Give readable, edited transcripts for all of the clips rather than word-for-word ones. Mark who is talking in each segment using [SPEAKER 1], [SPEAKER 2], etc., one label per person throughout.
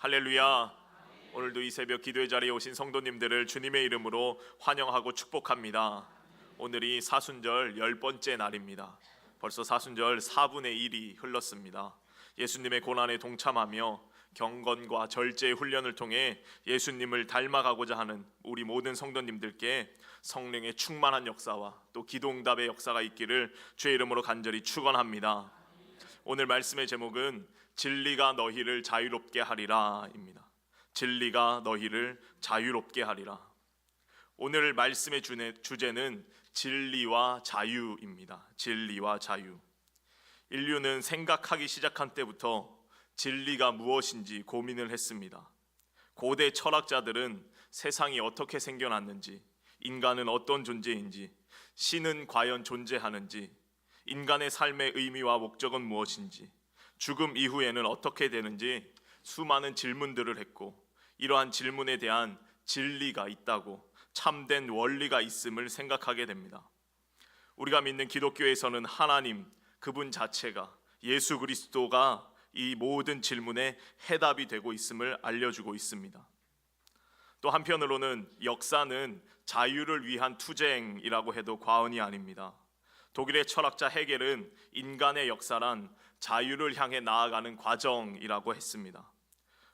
[SPEAKER 1] 할렐루야. 오늘도 이 새벽 기도의 자리에 오신 성도님들을 주님의 이름으로 환영하고 축복합니다. 오늘이 사순절 10번째 날입니다. 벌써 사순절 4분의 1이 흘렀습니다. 예수님의 고난에 동참하며 경건과 절제의 훈련을 통해 예수님을 닮아가고자 하는 우리 모든 성도님들께 성령의 충만한 역사와 또 기도응답의 역사가 있기를 주의 이름으로 간절히 축원합니다. 오늘 말씀의 제목은 진리가 너희를 자유롭게 하리라 입니다. 진리가 너희를 자유롭게 하리라. 오늘 말씀의 주제는 진리와 자유입니다. 진리와 자유. 인류는 생각하기 시작한 때부터 진리가 무엇인지 고민을 했습니다. 고대 철학자들은 세상이 어떻게 생겨났는지, 인간은 어떤 존재인지, 신은 과연 존재하는지, 인간의 삶의 의미와 목적은 무엇인지, 죽음 이후에는 어떻게 되는지 수많은 질문들을 했고, 이러한 질문에 대한 진리가 있다고, 참된 원리가 있음을 생각하게 됩니다. 우리가 믿는 기독교에서는 하나님, 그분 자체가, 예수 그리스도가 이 모든 질문에 해답이 되고 있음을 알려주고 있습니다. 또 한편으로는 역사는 자유를 위한 투쟁이라고 해도 과언이 아닙니다. 독일의 철학자 헤겔은 인간의 역사란 자유를 향해 나아가는 과정이라고 했습니다.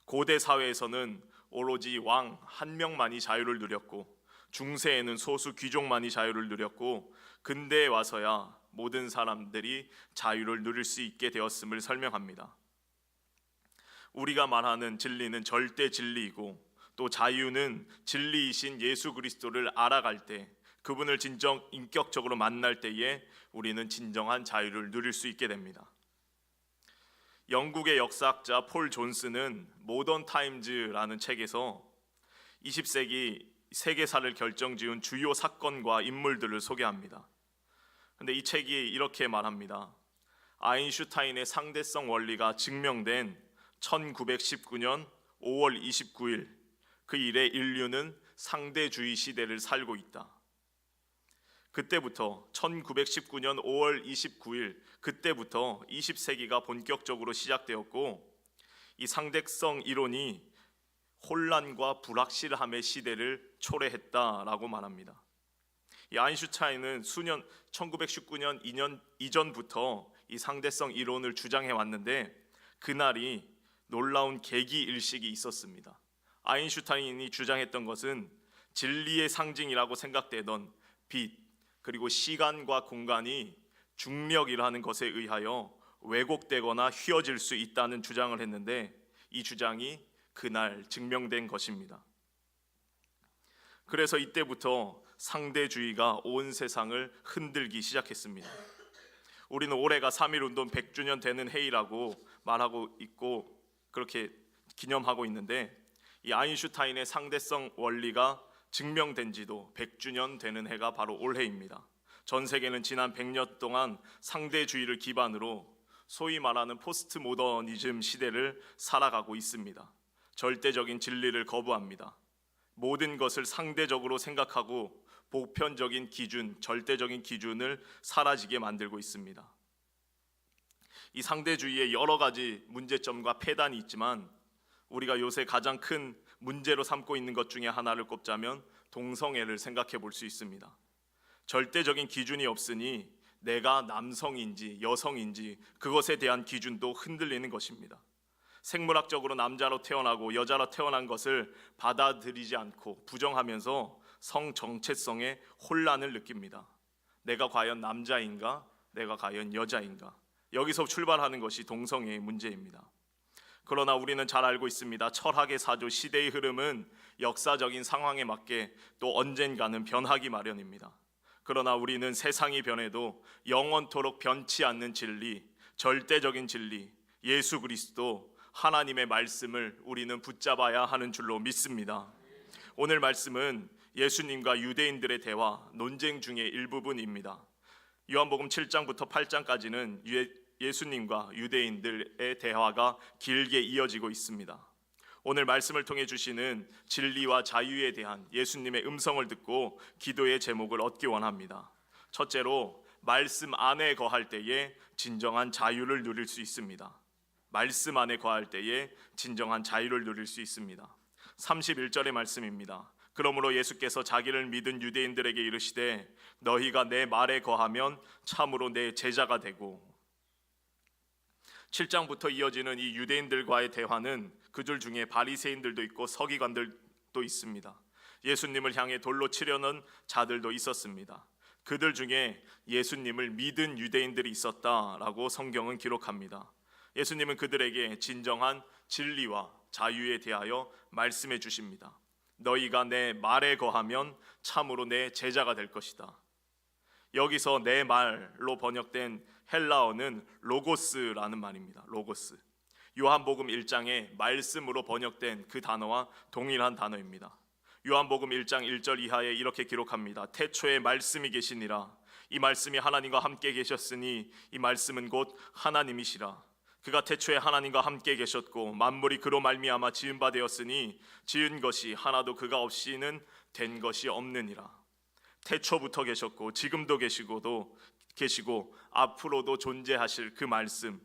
[SPEAKER 1] 고대 사회에서는 오로지 왕 한 명만이 자유를 누렸고, 중세에는 소수 귀족만이 자유를 누렸고, 근대에 와서야 모든 사람들이 자유를 누릴 수 있게 되었음을 설명합니다. 우리가 말하는 진리는 절대 진리이고, 또 자유는 진리이신 예수 그리스도를 알아갈 때, 그분을 진정 인격적으로 만날 때에 우리는 진정한 자유를 누릴 수 있게 됩니다. 영국의 역사학자 폴 존스는 모던 타임즈라는 책에서 20세기 세계사를 결정지은 주요 사건과 인물들을 소개합니다. 근데 이 책이 이렇게 말합니다. 아인슈타인의 상대성 원리가 증명된 1919년 5월 29일, 그 이래 인류는 상대주의 시대를 살고 있다. 그때부터 1919년 5월 29일, 그때부터 20세기가 본격적으로 시작되었고, 이 상대성 이론이 혼란과 불확실함의 시대를 초래했다라고 말합니다. 이 아인슈타인은 1919년 2년 이전부터 이 상대성 이론을 주장해 왔는데, 그날이 놀라운 계기일식이 있었습니다. 아인슈타인이 주장했던 것은 진리의 상징이라고 생각되던 빛, 그리고 시간과 공간이 중력이라는 것에 의하여 왜곡되거나 휘어질 수 있다는 주장을 했는데, 이 주장이 그날 증명된 것입니다. 그래서 이때부터 상대주의가 온 세상을 흔들기 시작했습니다. 우리는 올해가 3.1운동 100주년 되는 해이라고 말하고 있고, 그렇게 기념하고 있는데, 이 아인슈타인의 상대성 원리가 증명된 지도 100주년 되는 해가 바로 올해입니다. 전 세계는 지난 100년 동안 상대주의를 기반으로 소위 말하는 포스트 모더니즘 시대를 살아가고 있습니다. 절대적인 진리를 거부합니다. 모든 것을 상대적으로 생각하고 보편적인 기준, 절대적인 기준을 사라지게 만들고 있습니다. 이 상대주의에 여러 가지 문제점과 폐단이 있지만, 우리가 요새 가장 큰 문제로 삼고 있는 것 중에 하나를 꼽자면 동성애를 생각해 볼 수 있습니다. 절대적인 기준이 없으니 내가 남성인지 여성인지 그것에 대한 기준도 흔들리는 것입니다. 생물학적으로 남자로 태어나고 여자로 태어난 것을 받아들이지 않고 부정하면서 성 정체성에 혼란을 느낍니다. 내가 과연 남자인가? 내가 과연 여자인가? 여기서 출발하는 것이 동성애의 문제입니다. 그러나 우리는 잘 알고 있습니다. 철학의 사조, 시대의 흐름은 역사적인 상황에 맞게 또 언젠가는 변하기 마련입니다. 그러나 우리는 세상이 변해도 영원토록 변치 않는 진리, 절대적인 진리, 예수 그리스도, 하나님의 말씀을 우리는 붙잡아야 하는 줄로 믿습니다. 오늘 말씀은 예수님과 유대인들의 대화, 논쟁 중의 일부분입니다. 요한복음 7장부터 8장까지는 예수님과 유대인들의 대화가 길게 이어지고 있습니다. 오늘 말씀을 통해 주시는 진리와 자유에 대한 예수님의 음성을 듣고 기도의 제목을 얻기 원합니다. 첫째로, 말씀 안에 거할 때에 진정한 자유를 누릴 수 있습니다. 말씀 안에 거할 때에 진정한 자유를 누릴 수 있습니다. 31절의 말씀입니다. 그러므로 예수께서 자기를 믿은 유대인들에게 이르시되 너희가 내 말에 거하면 참으로 내 제자가 되고. 7장부터 이어지는 이 유대인들과의 대화는 그들 중에 바리새인들도 있고 서기관들도 있습니다. 예수님을 향해 돌로 치려는 자들도 있었습니다. 그들 중에 예수님을 믿은 유대인들이 있었다라고 성경은 기록합니다. 예수님은 그들에게 진정한 진리와 자유에 대하여 말씀해 주십니다. 너희가 내 말에 거하면 참으로 내 제자가 될 것이다. 여기서 내 말로 번역된 헬라어는 로고스라는 말입니다. 로고스. 요한복음 1장에 말씀으로 번역된 그 단어와 동일한 단어입니다. 요한복음 1장 1절 이하에 이렇게 기록합니다. 태초에 말씀이 계시니라. 이 말씀이 하나님과 함께 계셨으니 이 말씀은 곧 하나님이시라. 그가 태초에 하나님과 함께 계셨고 만물이 그로 말미암아 지은 바 되었으니 지은 것이 하나도 그가 없이는 된 것이 없느니라. 태초부터 계셨고 지금도 계시고 앞으로도 존재하실 그 말씀,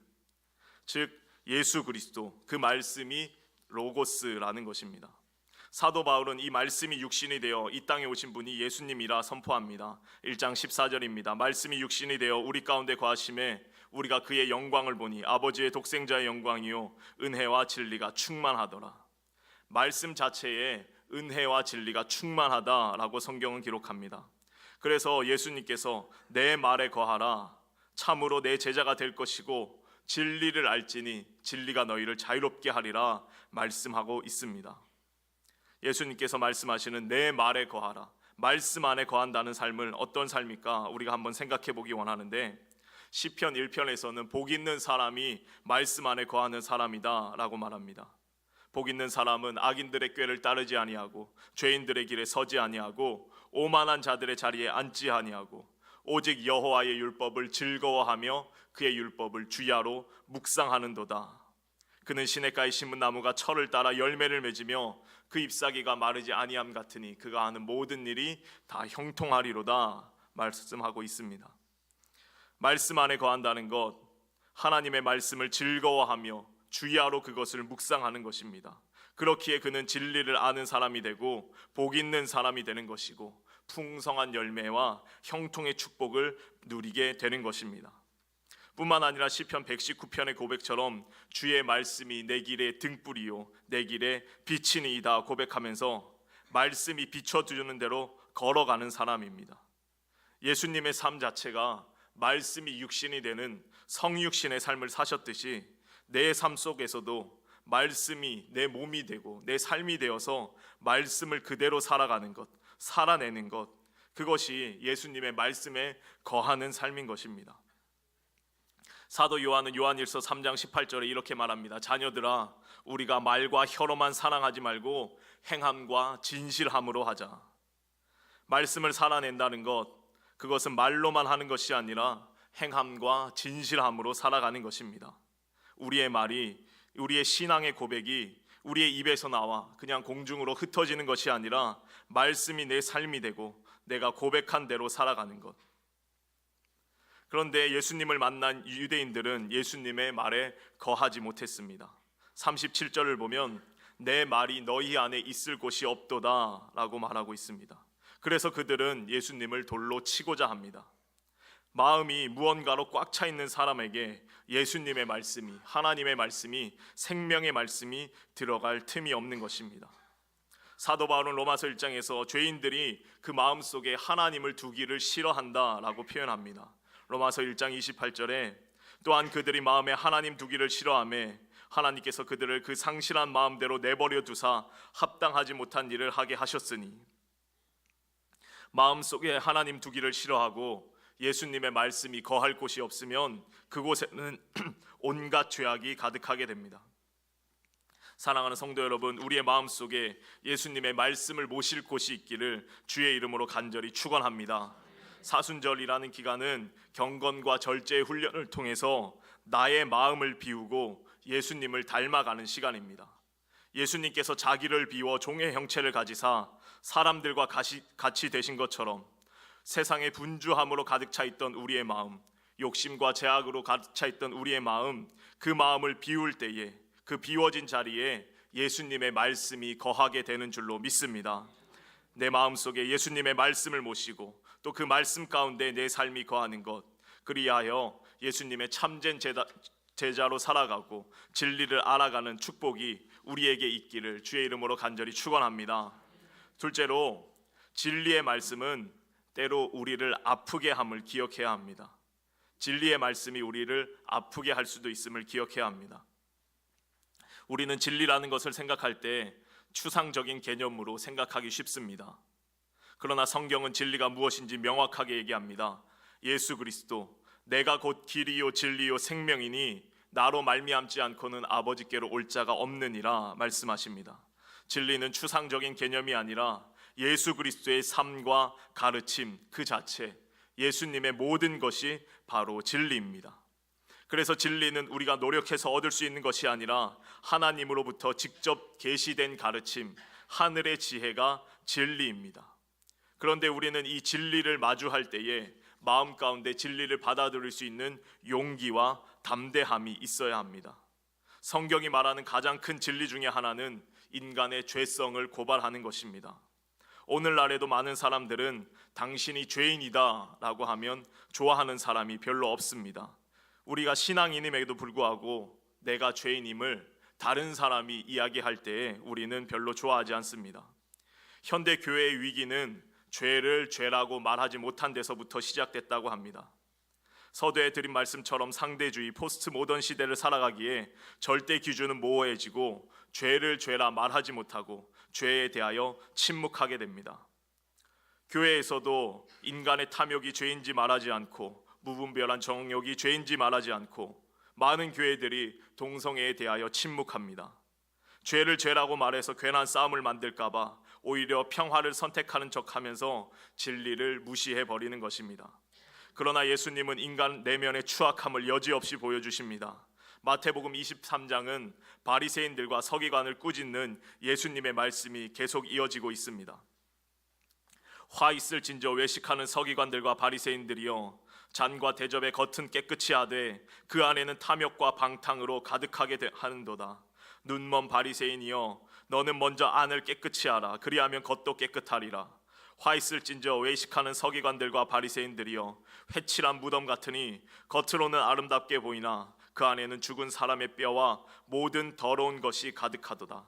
[SPEAKER 1] 즉 예수 그리스도, 그 말씀이 로고스라는 것입니다. 사도 바울은 이 말씀이 육신이 되어 이 땅에 오신 분이 예수님이라 선포합니다. 1장 14절입니다. 말씀이 육신이 되어 우리 가운데 거하심에 우리가 그의 영광을 보니 아버지의 독생자의 영광이요 은혜와 진리가 충만하더라. 말씀 자체에 은혜와 진리가 충만하다라고 성경은 기록합니다. 그래서 예수님께서 내 말에 거하라. 참으로 내 제자가 될 것이고 진리를 알지니 진리가 너희를 자유롭게 하리라 말씀하고 있습니다. 예수님께서 말씀하시는 내 말에 거하라. 말씀 안에 거한다는 삶은 어떤 삶일까? 우리가 한번 생각해 보기 원하는데 시편 1편에서는 복 있는 사람이 말씀 안에 거하는 사람이다 라고 말합니다. 복 있는 사람은 악인들의 꾀를 따르지 아니하고 죄인들의 길에 서지 아니하고 오만한 자들의 자리에 앉지 아니하고 오직 여호와의 율법을 즐거워하며 그의 율법을 주야로 묵상하는도다. 그는 시냇가에 심은 나무가 철을 따라 열매를 맺으며 그 잎사귀가 마르지 아니함 같으니 그가 하는 모든 일이 다 형통하리로다 말씀하고 있습니다. 말씀 안에 거한다는 것, 하나님의 말씀을 즐거워하며 주야로 그것을 묵상하는 것입니다. 그렇기에 그는 진리를 아는 사람이 되고 복 있는 사람이 되는 것이고 풍성한 열매와 형통의 축복을 누리게 되는 것입니다. 뿐만 아니라 시편 119편의 고백처럼 주의 말씀이 내 길의 등불이요 내 길의 빛이니이다 고백하면서 말씀이 비춰주는 대로 걸어가는 사람입니다. 예수님의 삶 자체가 말씀이 육신이 되는 성육신의 삶을 사셨듯이 내 삶 속에서도 말씀이 내 몸이 되고 내 삶이 되어서 말씀을 그대로 살아가는 것, 살아내는 것, 그것이 예수님의 말씀에 거하는 삶인 것입니다. 사도 요한은 요한일서 3장 18절에 이렇게 말합니다. 자녀들아 우리가 말과 혀로만 사랑하지 말고 행함과 진실함으로 하자. 말씀을 살아낸다는 것, 그것은 말로만 하는 것이 아니라 행함과 진실함으로 살아가는 것입니다. 우리의 말이, 우리의 신앙의 고백이 우리의 입에서 나와 그냥 공중으로 흩어지는 것이 아니라 말씀이 내 삶이 되고 내가 고백한 대로 살아가는 것. 그런데 예수님을 만난 유대인들은 예수님의 말에 거하지 못했습니다. 37절을 보면 내 말이 너희 안에 있을 곳이 없도다 라고 말하고 있습니다. 그래서 그들은 예수님을 돌로 치고자 합니다. 마음이 무언가로 꽉 차 있는 사람에게 예수님의 말씀이, 하나님의 말씀이, 생명의 말씀이 들어갈 틈이 없는 것입니다. 사도 바울은 로마서 1장에서 죄인들이 그 마음속에 하나님을 두기를 싫어한다라고 표현합니다. 로마서 1장 28절에 또한 그들이 마음에 하나님 두기를 싫어하며 하나님께서 그들을 그 상실한 마음대로 내버려 두사 합당하지 못한 일을 하게 하셨으니, 마음속에 하나님 두기를 싫어하고 예수님의 말씀이 거할 곳이 없으면 그곳에는 온갖 죄악이 가득하게 됩니다. 사랑하는 성도 여러분, 우리의 마음속에 예수님의 말씀을 모실 곳이 있기를 주의 이름으로 간절히 축원합니다. 사순절이라는 기간은 경건과 절제의 훈련을 통해서 나의 마음을 비우고 예수님을 닮아가는 시간입니다. 예수님께서 자기를 비워 종의 형체를 가지사 사람들과 같이 되신 것처럼 세상의 분주함으로 가득 차 있던 우리의 마음, 욕심과 죄악으로 가득 차 있던 우리의 마음, 그 마음을 비울 때에 그 비워진 자리에 예수님의 말씀이 거하게 되는 줄로 믿습니다. 내 마음속에 예수님의 말씀을 모시고 또 그 말씀 가운데 내 삶이 거하는 것, 그리하여 예수님의 참된 제자로 살아가고 진리를 알아가는 축복이 우리에게 있기를 주의 이름으로 간절히 축원합니다. 둘째로, 진리의 말씀은 때로 우리를 아프게 함을 기억해야 합니다. 진리의 말씀이 우리를 아프게 할 수도 있음을 기억해야 합니다. 우리는 진리라는 것을 생각할 때 추상적인 개념으로 생각하기 쉽습니다. 그러나 성경은 진리가 무엇인지 명확하게 얘기합니다. 예수 그리스도, 내가 곧 길이요 진리요 생명이니 나로 말미암지 않고는 아버지께로 올 자가 없느니라 말씀하십니다. 진리는 추상적인 개념이 아니라 예수 그리스도의 삶과 가르침 그 자체, 예수님의 모든 것이 바로 진리입니다. 그래서 진리는 우리가 노력해서 얻을 수 있는 것이 아니라 하나님으로부터 직접 계시된 가르침, 하늘의 지혜가 진리입니다. 그런데 우리는 이 진리를 마주할 때에 마음 가운데 진리를 받아들일 수 있는 용기와 담대함이 있어야 합니다. 성경이 말하는 가장 큰 진리 중에 하나는 인간의 죄성을 고발하는 것입니다. 오늘날에도 많은 사람들은 당신이 죄인이다 라고 하면 좋아하는 사람이 별로 없습니다. 우리가 신앙인임에도 불구하고 내가 죄인임을 다른 사람이 이야기할 때에 우리는 별로 좋아하지 않습니다. 현대 교회의 위기는 죄를 죄라고 말하지 못한 데서부터 시작됐다고 합니다. 서두에 드린 말씀처럼 상대주의 포스트 모던 시대를 살아가기에 절대 기준은 모호해지고 죄를 죄라 말하지 못하고 죄에 대하여 침묵하게 됩니다. 교회에서도 인간의 탐욕이 죄인지 말하지 않고 무분별한 정욕이 죄인지 말하지 않고 많은 교회들이 동성애에 대하여 침묵합니다. 죄를 죄라고 말해서 괜한 싸움을 만들까봐 오히려 평화를 선택하는 척하면서 진리를 무시해버리는 것입니다. 그러나 예수님은 인간 내면의 추악함을 여지없이 보여주십니다. 마태복음 23장은 바리새인들과 서기관을 꾸짖는 예수님의 말씀이 계속 이어지고 있습니다. 화 있을진저 외식하는 서기관들과 바리새인들이여, 잔과 대접의 겉은 깨끗이 하되 그 안에는 탐욕과 방탕으로 가득하게 하는도다. 눈먼 바리새인이여, 너는 먼저 안을 깨끗이 하라. 그리하면 겉도 깨끗하리라. 화 있을진저 외식하는 서기관들과 바리새인들이여, 회칠한 무덤 같으니 겉으로는 아름답게 보이나 그 안에는 죽은 사람의 뼈와 모든 더러운 것이 가득하도다.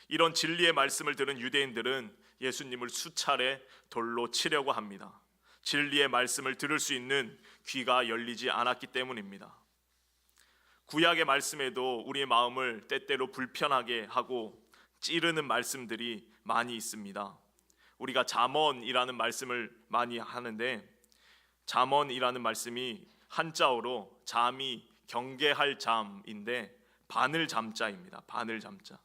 [SPEAKER 1] 이런 진리의 말씀을 들은 유대인들은 예수님을 수차례 돌로 치려고 합니다. 진리의 말씀을 들을 수 있는 귀가 열리지 않았기 때문입니다. 구약의 말씀에도 우리의 마음을 때때로 불편하게 하고 찌르는 말씀들이 많이 있습니다. 우리가 잠언이라는 말씀을 많이 하는데, 잠언이라는 말씀이 한자어로 잠이 경계할 잠인데 바늘 잠자입니다. 바늘 잠자.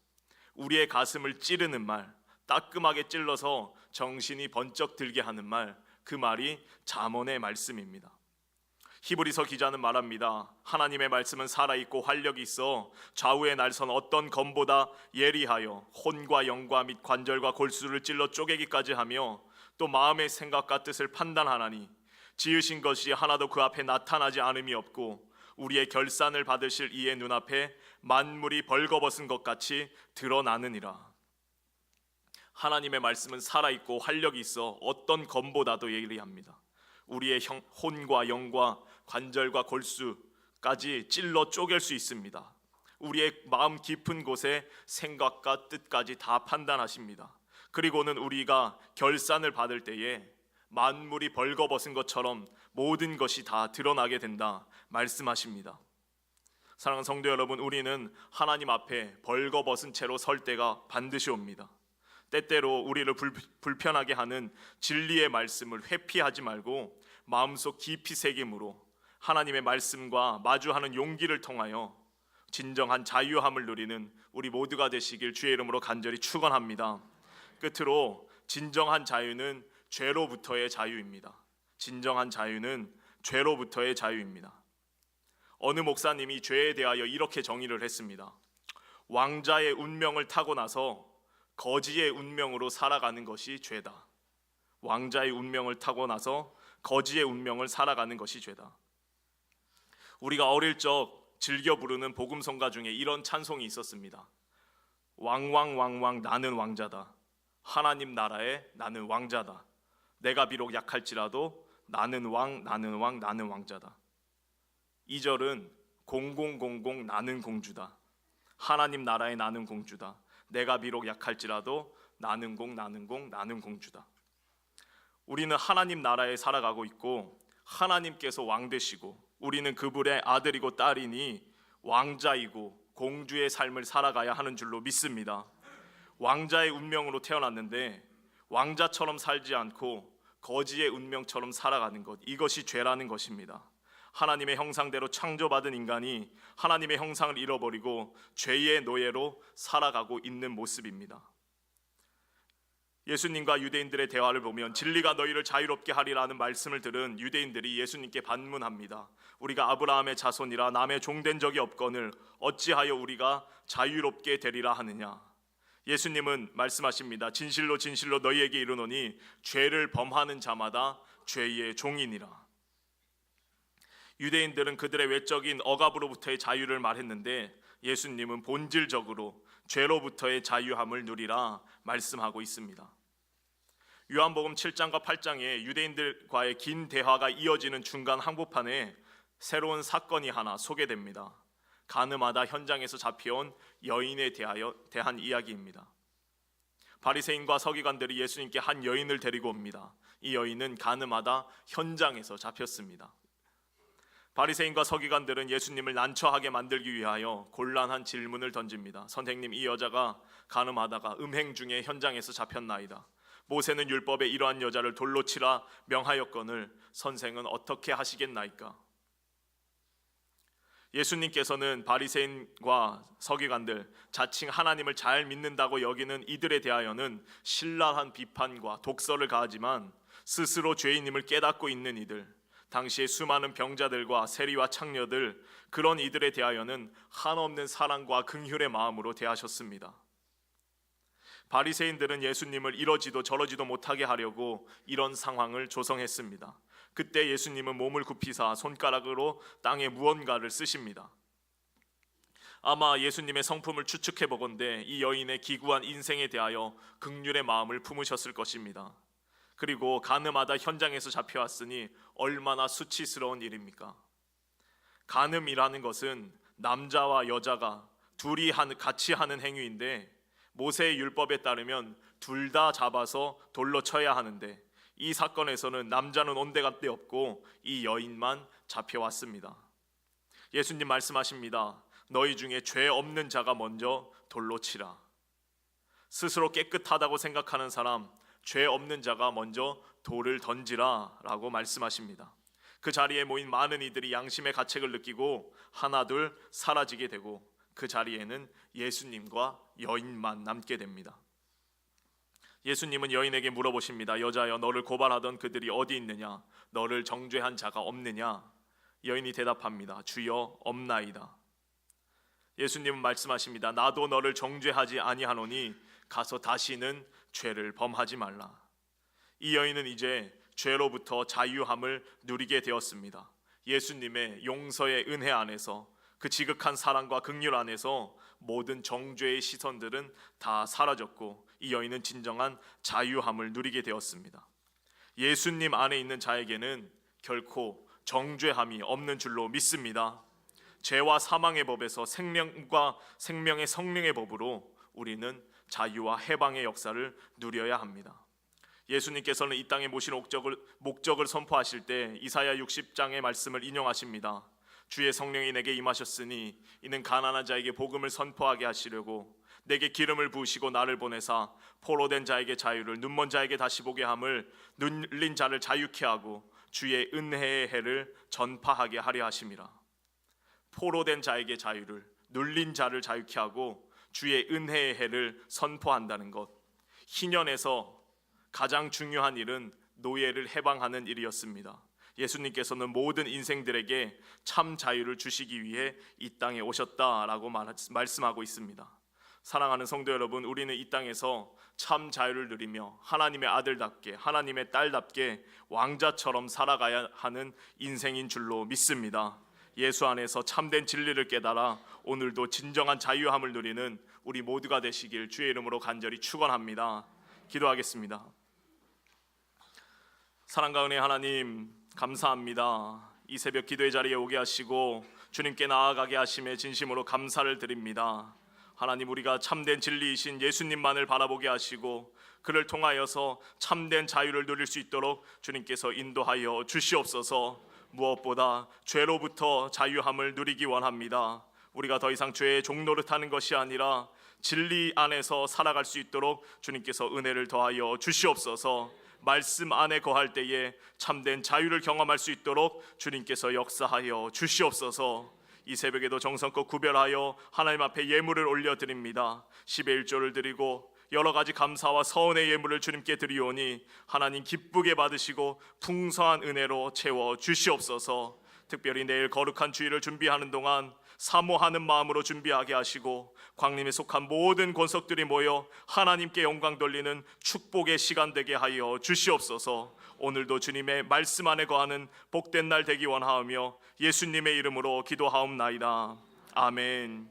[SPEAKER 1] 우리의 가슴을 찌르는 말, 따끔하게 찔러서 정신이 번쩍 들게 하는 말, 그 말이 잠언의 말씀입니다. 히브리서 기자는 말합니다. 하나님의 말씀은 살아있고 활력이 있어 좌우의 날선 어떤 검보다 예리하여 혼과 영과 및 관절과 골수를 찔러 쪼개기까지 하며 또 마음의 생각과 뜻을 판단하나니 지으신 것이 하나도 그 앞에 나타나지 않음이 없고 우리의 결산을 받으실 이의 눈앞에 만물이 벌거벗은 것 같이 드러나느니라. 하나님의 말씀은 살아있고 활력이 있어 어떤 검보다도 예리합니다. 우리의 혼과 영과 관절과 골수까지 찔러 쪼갤 수 있습니다. 우리의 마음 깊은 곳에 생각과 뜻까지 다 판단하십니다. 그리고는 우리가 결산을 받을 때에 만물이 벌거벗은 것처럼 모든 것이 다 드러나게 된다 말씀하십니다. 사랑하는 성도 여러분, 우리는 하나님 앞에 벌거벗은 채로 설 때가 반드시 옵니다. 때때로 우리를 불편하게 하는 진리의 말씀을 회피하지 말고 마음속 깊이 새김으로 하나님의 말씀과 마주하는 용기를 통하여 진정한 자유함을 누리는 우리 모두가 되시길 주의 이름으로 간절히 축원합니다. 끝으로, 진정한 자유는 죄로부터의 자유입니다. 진정한 자유는 죄로부터의 자유입니다. 어느 목사님이 죄에 대하여 이렇게 정의를 했습니다. 왕자의 운명을 타고 나서 거지의 운명으로 살아가는 것이 죄다. 왕자의 운명을 타고 나서 거지의 운명을 살아가는 것이 죄다. 우리가 어릴 적 즐겨 부르는 복음성가 중에 이런 찬송이 있었습니다. 왕왕왕왕 나는 왕자다. 하나님 나라에 나는 왕자다. 내가 비록 약할지라도 나는 왕 나는 왕 나는 왕자다. 2절은 0000 나는 공주다. 하나님 나라에 나는 공주다. 내가 비록 약할지라도 나는 나는 나는 공주다. 우리는 하나님 나라에 살아가고 있고 하나님께서 왕 되시고 우리는 그분의 아들이고 딸이니 왕자이고 공주의 삶을 살아가야 하는 줄로 믿습니다. 왕자의 운명으로 태어났는데 왕자처럼 살지 않고 거지의 운명처럼 살아가는 것, 이것이 죄라는 것입니다. 하나님의 형상대로 창조받은 인간이 하나님의 형상을 잃어버리고 죄의 노예로 살아가고 있는 모습입니다. 예수님과 유대인들의 대화를 보면 진리가 너희를 자유롭게 하리라는 말씀을 들은 유대인들이 예수님께 반문합니다. 우리가 아브라함의 자손이라 남의 종된 적이 없거늘 어찌하여 우리가 자유롭게 되리라 하느냐. 예수님은 말씀하십니다. 진실로 진실로 너희에게 이르노니 죄를 범하는 자마다 죄의 종이니라. 유대인들은 그들의 외적인 억압으로부터의 자유를 말했는데 예수님은 본질적으로 죄로부터의 자유함을 누리라 말씀하고 있습니다. 요한복음 7장과 8장에 유대인들과의 긴 대화가 이어지는 중간 항복판에 새로운 사건이 하나 소개됩니다. 가늠하다 현장에서 잡혀온 여인에 대한 이야기입니다. 바리새인과 서기관들이 예수님께 한 여인을 데리고 옵니다. 이 여인은 가늠하다 현장에서 잡혔습니다. 바리새인과 서기관들은 예수님을 난처하게 만들기 위하여 곤란한 질문을 던집니다. 선생님, 이 여자가 가늠하다가 음행 중에 현장에서 잡혔나이다. 모세는 율법에 이러한 여자를 돌로 치라 명하였거늘 선생은 어떻게 하시겠나이까? 예수님께서는 바리새인과 서기관들, 자칭 하나님을 잘 믿는다고 여기는 이들에 대하여는 신랄한 비판과 독설을 가하지만 스스로 죄인임을 깨닫고 있는 이들, 당시의 수많은 병자들과 세리와 창녀들, 그런 이들에 대하여는 한없는 사랑과 긍휼의 마음으로 대하셨습니다. 바리새인들은 예수님을 이러지도 저러지도 못하게 하려고 이런 상황을 조성했습니다. 그때 예수님은 몸을 굽히사 손가락으로 땅에 무언가를 쓰십니다. 아마 예수님의 성품을 추측해 보건대 이 여인의 기구한 인생에 대하여 긍휼의 마음을 품으셨을 것입니다. 그리고 가늠하다 현장에서 잡혀왔으니 얼마나 수치스러운 일입니까? 가늠이라는 것은 남자와 여자가 둘이 같이 하는 행위인데 모세의 율법에 따르면 둘 다 잡아서 돌로 쳐야 하는데 이 사건에서는 남자는 온데간데 없고 이 여인만 잡혀왔습니다. 예수님 말씀하십니다. 너희 중에 죄 없는 자가 먼저 돌로 치라. 스스로 깨끗하다고 생각하는 사람, 죄 없는 자가 먼저 돌을 던지라 라고 말씀하십니다. 그 자리에 모인 많은 이들이 양심의 가책을 느끼고 하나둘 사라지게 되고 그 자리에는 예수님과 여인만 남게 됩니다. 예수님은 여인에게 물어보십니다. 여자여, 너를 고발하던 그들이 어디 있느냐? 너를 정죄한 자가 없느냐? 여인이 대답합니다. 주여, 없나이다. 예수님은 말씀하십니다. 나도 너를 정죄하지 아니하노니 가서 다시는 죄를 범하지 말라. 이 여인은 이제 죄로부터 자유함을 누리게 되었습니다. 예수님의 용서의 은혜 안에서, 그 지극한 사랑과 긍휼 안에서 모든 정죄의 시선들은 다 사라졌고 이 여인은 진정한 자유함을 누리게 되었습니다. 예수님 안에 있는 자에게는 결코 정죄함이 없는 줄로 믿습니다. 죄와 사망의 법에서 생명과 생명의 성령의 법으로 우리는 자유와 해방의 역사를 누려야 합니다. 예수님께서는 이 땅에 모신 목적을 선포하실 때 이사야 60장의 말씀을 인용하십니다. 주의 성령이 내게 임하셨으니 이는 가난한 자에게 복음을 선포하게 하시려고 내게 기름을 부으시고 나를 보내사 포로된 자에게 자유를, 눈먼 자에게 다시 보게 함을, 눌린 자를 자유케 하고 주의 은혜의 해를 전파하게 하려 하심이라. 포로된 자에게 자유를, 눌린 자를 자유케 하고 주의 은혜의 해를 선포한다는 것, 희년에서 가장 중요한 일은 노예를 해방하는 일이었습니다. 예수님께서는 모든 인생들에게 참 자유를 주시기 위해 이 땅에 오셨다라고 말씀하고 있습니다. 사랑하는 성도 여러분, 우리는 이 땅에서 참 자유를 누리며 하나님의 아들답게, 하나님의 딸답게 왕자처럼 살아가야 하는 인생인 줄로 믿습니다. 예수 안에서 참된 진리를 깨달아 오늘도 진정한 자유함을 누리는 우리 모두가 되시길 주의 이름으로 간절히 축원합니다. 기도하겠습니다. 사랑과 은혜 하나님, 감사합니다. 이 새벽 기도의 자리에 오게 하시고 주님께 나아가게 하심에 진심으로 감사를 드립니다. 하나님, 우리가 참된 진리이신 예수님만을 바라보게 하시고 그를 통하여서 참된 자유를 누릴 수 있도록 주님께서 인도하여 주시옵소서. 무엇보다 죄로부터 자유함을 누리기 원합니다. 우리가 더 이상 죄의 종노릇하는 것이 아니라 진리 안에서 살아갈 수 있도록 주님께서 은혜를 더하여 주시옵소서. 말씀 안에 거할 때에 참된 자유를 경험할 수 있도록 주님께서 역사하여 주시옵소서. 이 새벽에도 정성껏 구별하여 하나님 앞에 예물을 올려드립니다. 10의 1조를 드리고 여러 가지 감사와 서은의 예물을 주님께 드리오니 하나님 기쁘게 받으시고 풍성한 은혜로 채워 주시옵소서. 특별히 내일 거룩한 주일을 준비하는 동안 사모하는 마음으로 준비하게 하시고 광림에 속한 모든 권속들이 모여 하나님께 영광 돌리는 축복의 시간 되게 하여 주시옵소서. 오늘도 주님의 말씀 안에 거하는 복된 날 되기 원하오며 예수님의 이름으로 기도하옵나이다. 아멘.